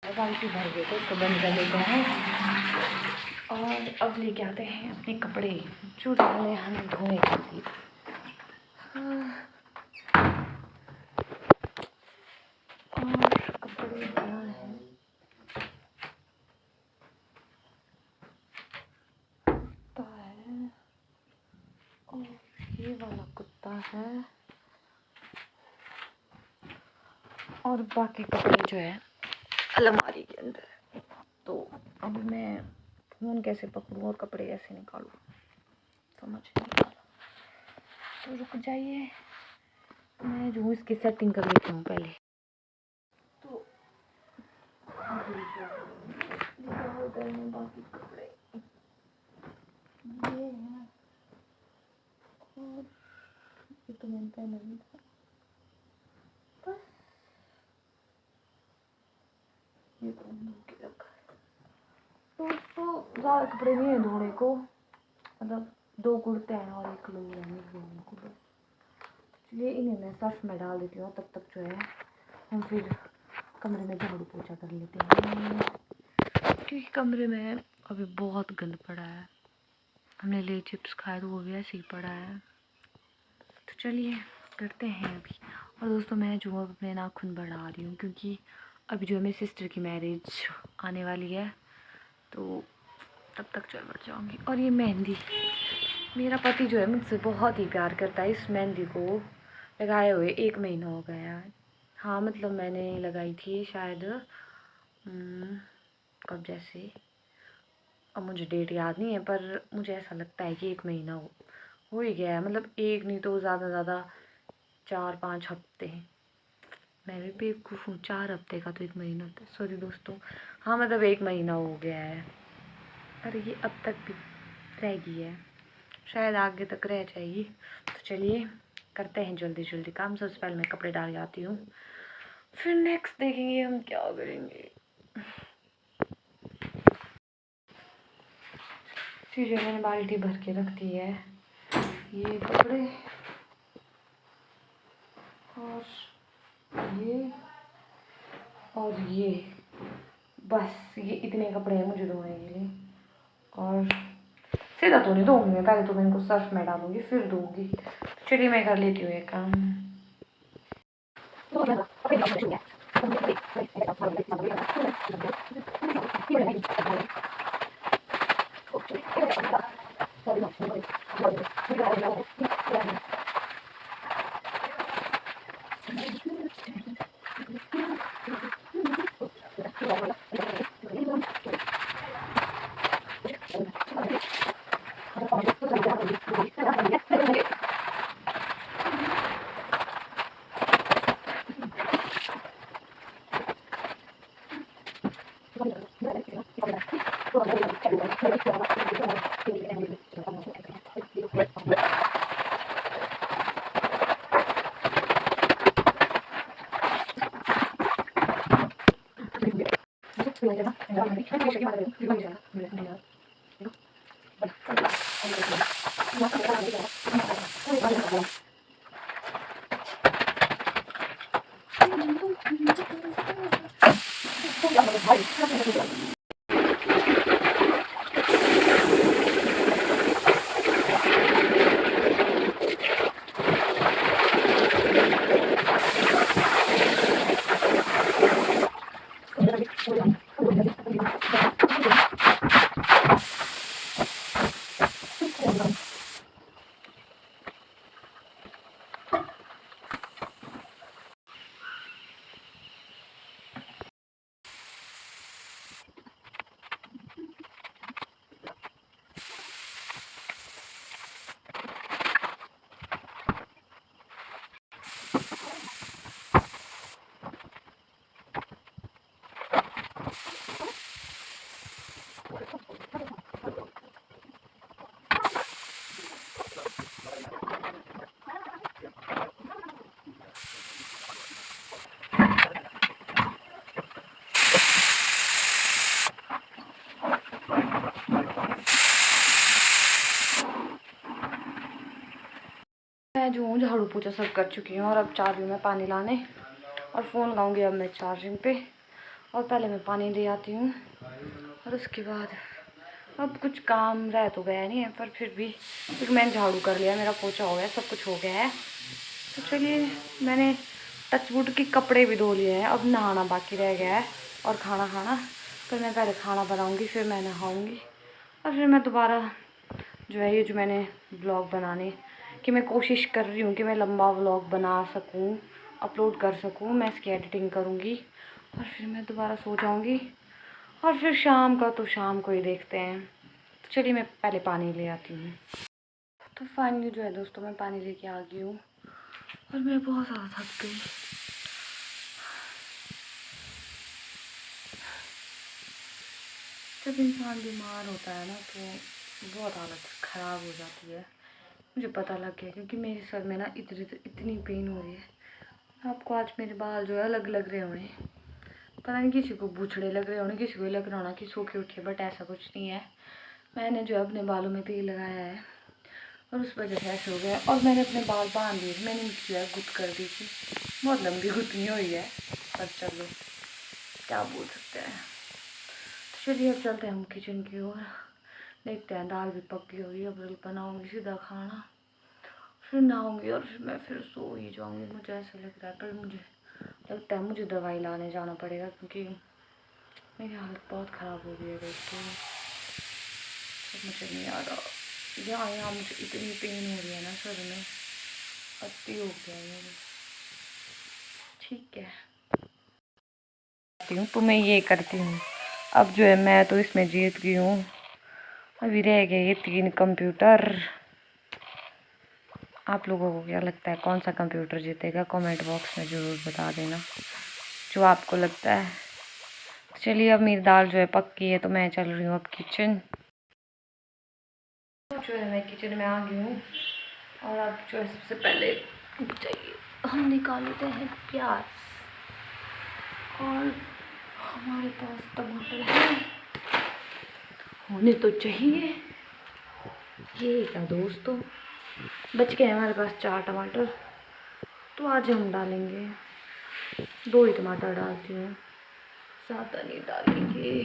बाल्टी भर गए तो उसको बंद कर देते हैं और अब लेके आते हैं अपने कपड़े जो डाले हमें धोने के लिए। और कपड़े कहाँ हैं? कुत्ता है और ये वाला कुत्ता है और बाकी कपड़े जो है अलमारी के अंदर। तो अब मैं फ़ोन कैसे पकड़ूँ और कपड़े कैसे निकालूँ समझ नहीं आ रहा। तो रुक जाइए, मैं जो इसकी सेटिंग कर लेती हूँ पहले। तो उधर में बाकी कपड़े ये हैं और ये तो मैंने पहना नहीं था। बस ये तो धो के रखा है। तो उसको ज़्यादा कपड़े नहीं है धोने को, मतलब 2 कुर्ते हैं और 1 लुंगी है धोने को। बस चलिए इन्हें मैं सर्फ में डाल देती हूँ, तब तक जो है हम फिर कमरे में झाड़ू पोछा कर लेते हैं क्योंकि कमरे में अभी बहुत गंद पड़ा है। हमने ले चिप्स खाए तो वो भी ऐसे ही पड़ा है। तो चलिए करते हैं अभी। और दोस्तों मैं जो अब अपने नाखून बढ़ा रही हूँ क्योंकि अभी जो है मेरी सिस्टर की मैरिज आने वाली है, तो तब तक जो है बढ़ जाऊँगी। और ये मेहंदी, मेरा पति जो है मुझसे बहुत ही प्यार करता है। इस मेहंदी को लगाए हुए 1 महीना हो गया है। हाँ मतलब मैंने लगाई थी शायद कब, जैसे अब मुझे डेट याद नहीं है, पर मुझे ऐसा लगता है कि 1 महीना हो ही गया है। मतलब एक नहीं तो ज़्यादा से ज़्यादा 4-5 हफ्ते। मैं भी बेवकूफ़ हूँ, 4 हफ्ते का तो 1 महीना होता है। सॉरी दोस्तों, हाँ मतलब 1 महीना हो गया है, पर ये अब तक भी रह गई है, शायद आगे तक रह जाएगी। तो चलिए करते हैं जल्दी जल्दी काम। सबसे पहले मैं कपड़े डाल जाती हूँ, फिर नेक्स्ट देखेंगे हम क्या करेंगे। फिर जो मैंने बाल्टी भर के रख दी है ये कपड़े और ये बस ये इतने कपड़े हैं मुझे धोने के लिए। और सीधा तो नहीं धोऊंगी मैं, पहले तो मैं इनको सर्फ में डालूंगी फिर धोऊंगी। चलिए मैं कर लेती हूँ ये काम। मैं जो हूँ झाड़ू पोछा सब कर चुकी हूँ और अब जा रही हूँ मैं पानी लाने और फ़ोन लगाऊंगी अब मैं चार्जिंग पे। और पहले मैं पानी ले आती हूँ और उसके बाद अब कुछ काम रह तो गया नहीं है, पर फिर भी क्योंकि मैंने झाड़ू कर लिया, मेरा पोछा हो गया, सब कुछ हो गया है। तो चलिए, मैंने टचवुड के कपड़े भी धो लिए हैं, अब नहाना बाकी रह गया है और खाना खाना। तो मैं पहले खाना बनाऊँगी, फिर मैं नहाऊँगी और फिर मैं दोबारा जो है ये जो मैंने व्लॉग बनाने की मैं कोशिश कर रही हूँ कि मैं लंबा व्लॉग बना सकूँ, अपलोड कर सकूँ, मैं इसकी एडिटिंग करूँगी और फिर मैं दोबारा सो जाऊँगी। और फिर शाम का तो शाम को ही देखते हैं। तो चलिए मैं पहले पानी ले आती हूँ। तो फाइनली जो है दोस्तों, मैं पानी लेके आ गई हूँ और मैं बहुत ज़्यादा थक गई। जब इंसान बीमार होता है ना तो बहुत हालत ख़राब हो जाती है। मुझे पता लग गया क्योंकि मेरे सर में ना इतनी पेन हो रही है। आपको आज मेरे बाल जो है अलग लग रहे होंगे, पता नहीं किसी को बूछड़े लग रहे होंगे, किसी को लग रहा होना कि सूखे उठे, बट ऐसा कुछ नहीं है। मैंने जो है अपने बालों में तेल लगाया है और उस वजह से ऐसे हो गया। और मैंने अपने बाल बांध दिए थे, मैंने जो है गुत कर दी थी, बहुत लंबी गुतनी हुई है, पर चलो क्या बोल सकते हैं। तो चलिए अब चलते हैं हम किचन की ओर, देखते हैं। दाल भी पक गई होगी, अब बनाऊँगी सीधा खाना, फिर नहाऊँगी और फिर मैं फिर सो ही जाऊँगी। मुझे ऐसा लग रहा है, पर मुझे लगता है मुझे दवाई लाने जाना पड़ेगा क्योंकि मेरी हालत बहुत ख़राब हो गई है दोस्तों। मुझे नहीं आ रहा, यहाँ मुझे इतनी पेन हो रही है ना सर में, अति हो गया है। ठीक है, तो मैं ये करती हूँ अब जो है, मैं तो इसमें जीत गई हूँ। अभी रह गए ये 3 कंप्यूटर। आप लोगों को क्या लगता है कौन सा कंप्यूटर जीतेगा? कमेंट बॉक्स में ज़रूर बता देना जो आपको लगता है। चलिए अब मेरी दाल जो है पक्की है, तो मैं चल रही हूँ अब किचन। जो है मैं किचन में आ गई हूँ और अब जो है सबसे पहले चाहिए हम निकाल लेते हैं प्याज, और हमारे पास टमाटर है, होने तो चाहिए। ये क्या दोस्तों, बच गए हमारे पास 4 टमाटर, तो आज हम डालेंगे 2 ही टमाटर डालती हूँ, ज़्यादा नहीं डालेंगे,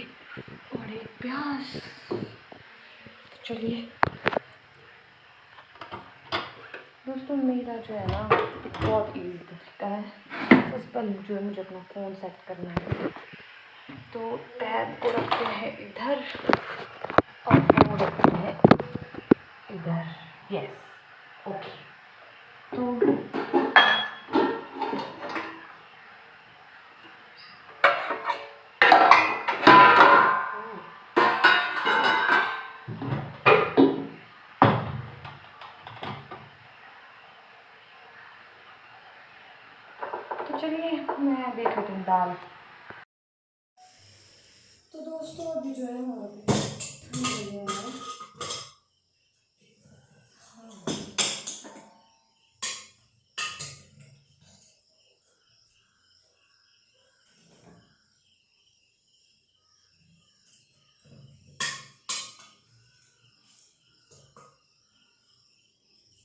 और एक प्याज। तो चलिए दोस्तों, मेरा जो है ना बहुत ईजी तरीका है। सबसे पहले जो है मुझे अपना फ़ोन सेट करना है, तो टैब को रखते हैं इधर और फ़ोन रखते हैं इधर। Yes, okay. तो चलिए मैं देख लेती हूँ दाल। तो दोस्तों अभी जो है हमारा ठंड हो गया है।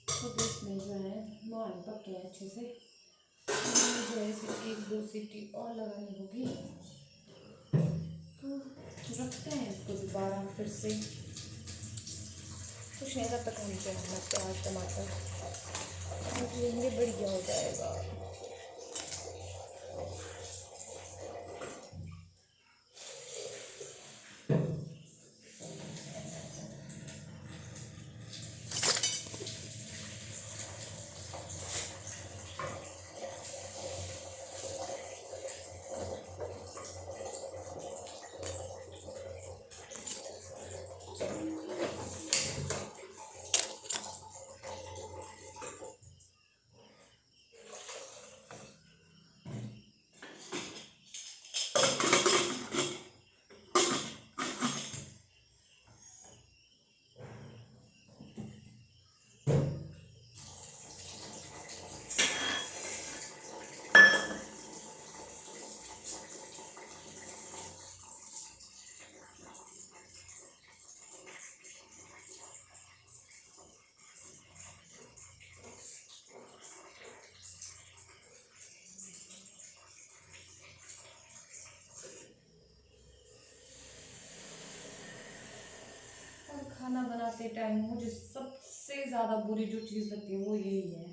तो इसमें जो है हमारे पके हैं अच्छे से, जो है सिर्फ 1-2 सीटी और लगानी होगी। तो रखते हैं इसको दोबारा फिर से, कुछ नहीं, तब तक हम जो है प्याज टमाटर रख लेंगे, बढ़िया हो जाएगा। खाना बनाते टाइम मुझे सबसे ज़्यादा बुरी जो चीज़ लगती है वो यही है,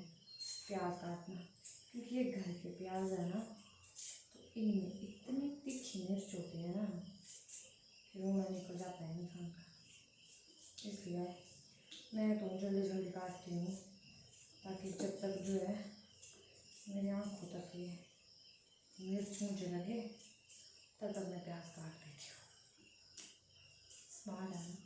प्याज काटना। क्योंकि ये घर के प्याज है ना, तो इनमें इतनी तीखी मिर्च होती है ना कि रोना निकल जाता है इंसान का। इसलिए मैं तो जल्दी जल्दी काटती हूँ, ताकि जब तक जो है मेरी आँखों तक ये मिर्च मुझे लगे तब तक मैं प्याज काट देती हूँ। स्मार्ट है ना।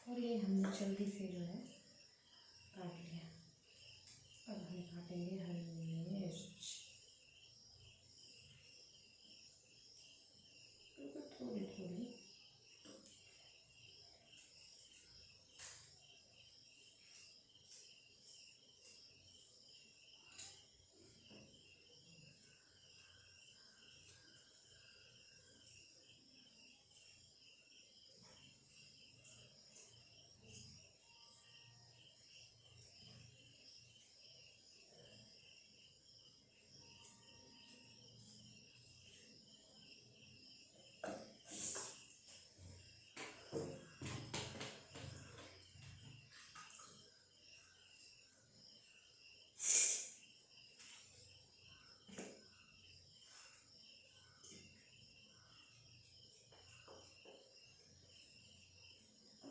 और ये हमने जल्दी से जो है काट लिया। अब हम काटेंगे हरी मिर्च, बिल्कुल थोड़ी थोड़ी।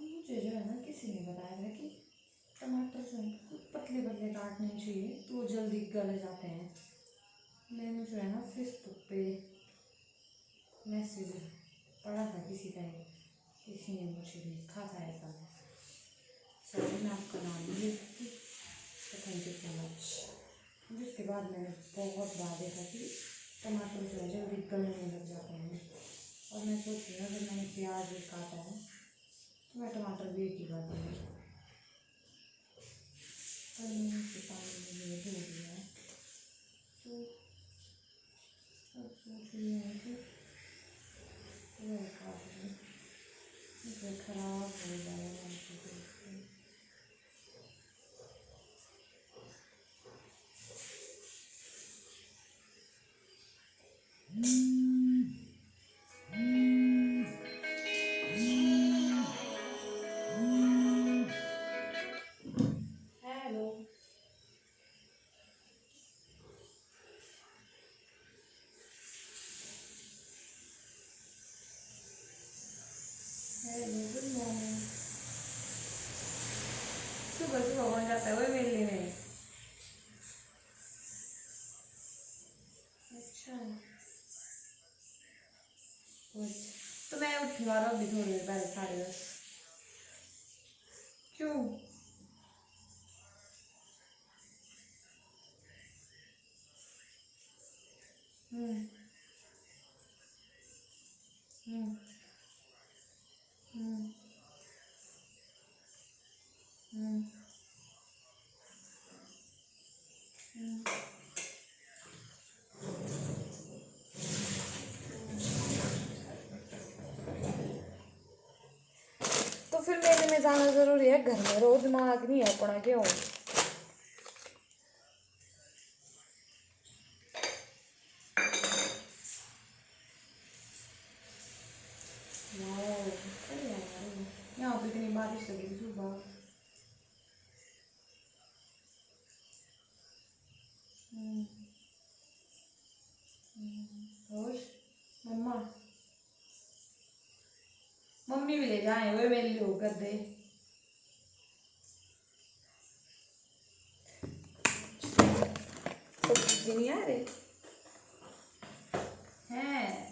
मुझे जो है ना किसी ने बताया था कि टमाटर जो है पतले पतले काटने चाहिए तो वो जल्दी गल जाते हैं। मैंने जो है ना फेसबुक पे मैसेज पढ़ा था किसी का, किसी ने मुझे लिखा था ऐसा मैसेज। सॉरी मैं आपका नाम नहीं ले सकती, तो थैंक यू सो मच। जिसके बाद मैंने बहुत बार देखा कि टमाटर जो है जल्दी गलने लग जाते हैं। और मैं सोच रही हूँ अगर मैंने प्याज भी काटा है तो मैं टमाटर भी एक ही बार दूँगी। पर मैंने उसके पानी में ये धो दिया है, तो अब सोच रही हूँ कि वह काट दूँ, फिर खराब हो जाएगा। Hello hello, good morning. सुबह सुबह कौन जाता है वही मेरे लिए। अच्छा कुछ तो मैं उठी वाला अभी थोड़ी देर पहले 10:30। क्यों? हम्म हम्म हम्म हम्म हम्म। तो फिर मेले में जाना जरूरी है, घर में रो दिमाग नहीं है अपना क्यों? वाओ, सही है यार। यहाँ पे इतनी बारिश लगी थी सुबह। हम्म, और मम्मा मम्मी भी ले जाए वो मेरे लिए होकर दे। तो नहीं आ रहे हैं।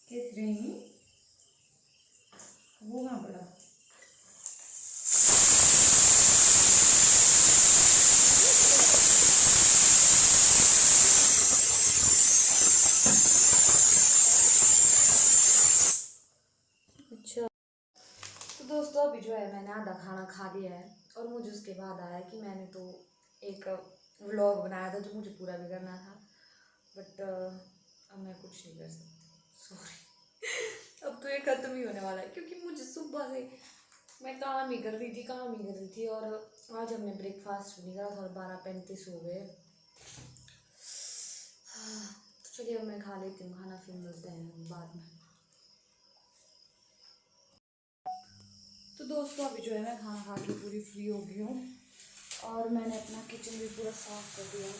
किस रही वो कहाँ पड़ा? अच्छा, तो दोस्तों अभी जो है मैंने आधा खाना खा लिया है और मुझे उसके बाद आया कि मैंने तो एक व्लॉग बनाया था जो मुझे पूरा भी करना था, बट अब मैं कुछ नहीं कर सकती, सॉरी। अब तो ये ख़त्म ही होने वाला है क्योंकि मुझे सुबह से मैं काम ही कर रही थी और आज हमने ब्रेकफास्ट भी नहीं करा था और 12:35 हो गए। तो चलिए अब मैं खा लेती हूँ खाना, फिर मिलते हैं बाद में। तो दोस्तों अभी जो है मैं खाना खा के पूरी फ्री हो गई हूँ और मैंने अपना किचन भी पूरा साफ़ कर दिया,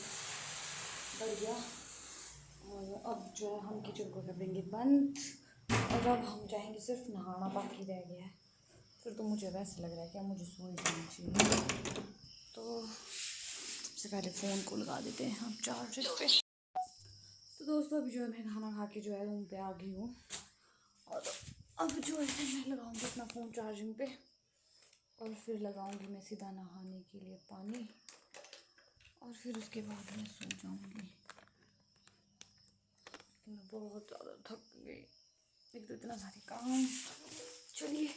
बढ़िया। और अब जो है हम किचन को कर देंगे बंद और अब हम जाएंगे, सिर्फ नहाना बाकी रह गया है। फिर तो मुझे वैसे लग रहा है कि अब मुझे सो ही जाना चाहिए। तो सबसे पहले फ़ोन को लगा देते हैं हम चार्जर पे। तो दोस्तों अभी जो है मैं खाना खा के जो है रूम पे आ गई हूँ और अब जो है मैं लगाऊंगी अपना फ़ोन चार्जिंग पे और फिर लगाऊंगी मैं सीधा नहाने के लिए पानी और फिर उसके बाद मैं सो जाऊंगी। मैं बहुत ज़्यादा थक गई, एक तो इतना सारे काम। चलिए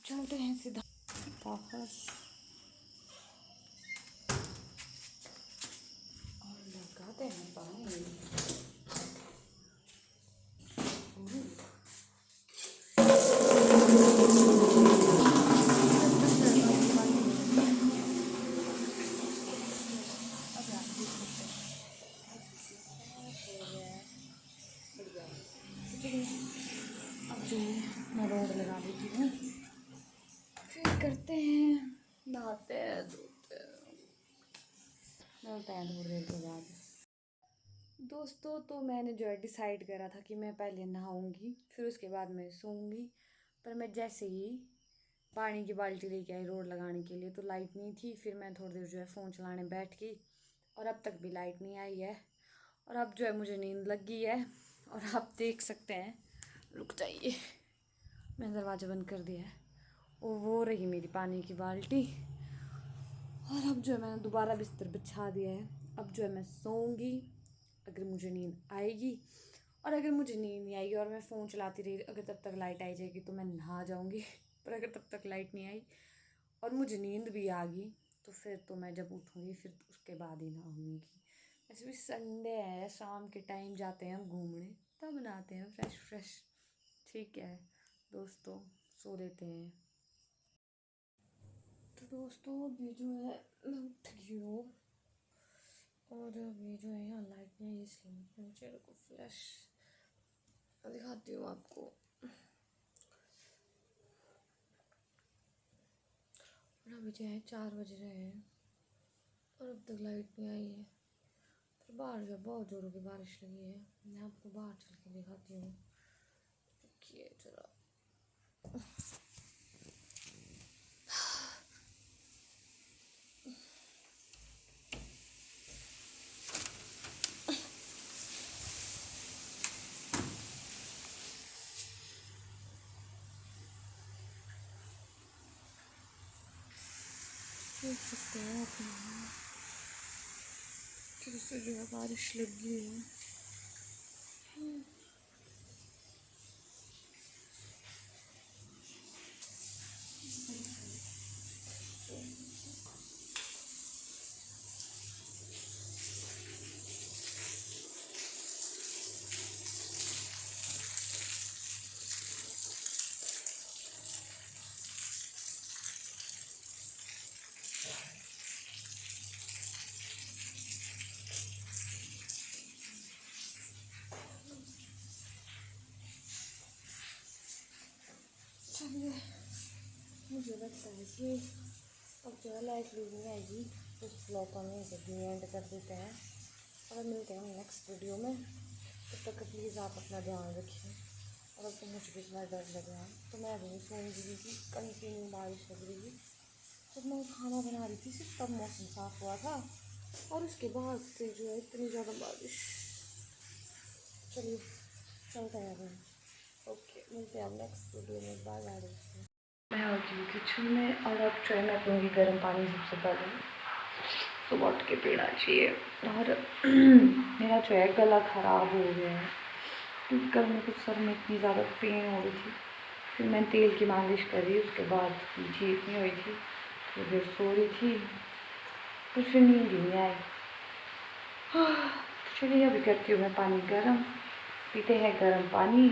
चलते हैं सीधा बाहर और लगाते हैं पानी। अब जो है मैं रोड लगा देती हूँ, फिर करते हैं, नहाते हैं, धोते हैं, मिलते हैं थोड़ी देर के बाद। दोस्तों तो मैंने जो है डिसाइड करा था कि मैं पहले नहाऊंगी फिर उसके बाद मैं सोऊंगी, पर मैं जैसे ही पानी की बाल्टी लेके आई रोड लगाने के लिए तो लाइट नहीं थी। फिर मैं थोड़ी देर जो है फ़ोन चलाने बैठ गई और अब तक भी लाइट नहीं आई है और अब जो है मुझे नींद लग गई है। और आप देख सकते हैं, रुक जाइए, मैं दरवाज़ा बंद कर दिया है, वो रही मेरी पानी की बाल्टी। और अब जो है मैंने दोबारा बिस्तर बिछा दिया है। अब जो है मैं सोऊंगी अगर मुझे नींद आएगी, और अगर मुझे नींद नहीं आएगी और मैं फ़ोन चलाती रही अगर तब तक लाइट आई जाएगी तो मैं नहा जाऊंगी। पर अगर तब तक लाइट नहीं आई और मुझे नींद भी आ गई तो फिर तो मैं जब उठूँगी फिर उसके बाद ही नहाऊंगी। वैसे भी संडे है, शाम के टाइम जाते हैं हम घूमने, तब नहाते हैं फ्रेश फ्रेश। ठीक है दोस्तों, सो लेते हैं। तो दोस्तों अभी जो है मैं उठ गई हूँ और अभी जो है यहाँ लाइट नहीं है इसलिए मैं अपने चेहरे को फ्लैश दिखाती हूँ आपको। और अभी जो है 4 बज रहे हैं और अब तक लाइट नहीं आई है। फिर बाहर जो बहुत ज़ोरों की बारिश लगी है, मैं आपको बाहर चल के दिखाती हूँ, रुकिए जरा। देख सकते हैं आप यहाँ कैसे जो है बारिश लगी है। चलिए मुझे लगता है कि अब जो है लाइट भी नहीं आएगी तो इस ब्लॉग को हम यहीं से एंड कर देते हैं और अब मिलते हैं नेक्स्ट वीडियो में। तब तक प्लीज़ आप अपना ध्यान रखिए। और अब तो मुझे भी इतना डर लग रहा है तो मैं अभी सोऊंगी क्योंकि कंटिन्यू बारिश लग रही है। जब मैं खाना बना रही थी सिर्फ तब मौसम साफ़ हुआ था और उसके बाद से जो है इतनी ज़्यादा बारिश। चलिए चलते हैं अभी। ओके मिलते हैं अब नेक्स्ट वीडियो में, बाय बाय दोस्तों। मैं आ गई किचन में और अब जो है मैं पीऊँगी गर्म पानी सबसे पहले, सुबह उठ के पीना चाहिए। और मेरा जो है गला ख़राब हो गया है क्योंकि कल मेरे को सर में इतनी ज़्यादा पेन हो रही थी, फिर मैं तेल की मालिश कर रही, उसके बाद ठीक नहीं हुई थी तो फिर सो रही थी, फिर नींद ही नहीं आई। चलिए अभी करती हूँ मैं पानी गर्म, पीते हैं गर्म पानी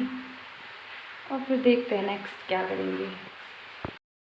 और फिर देखते हैं नेक्स्ट क्या करेंगे।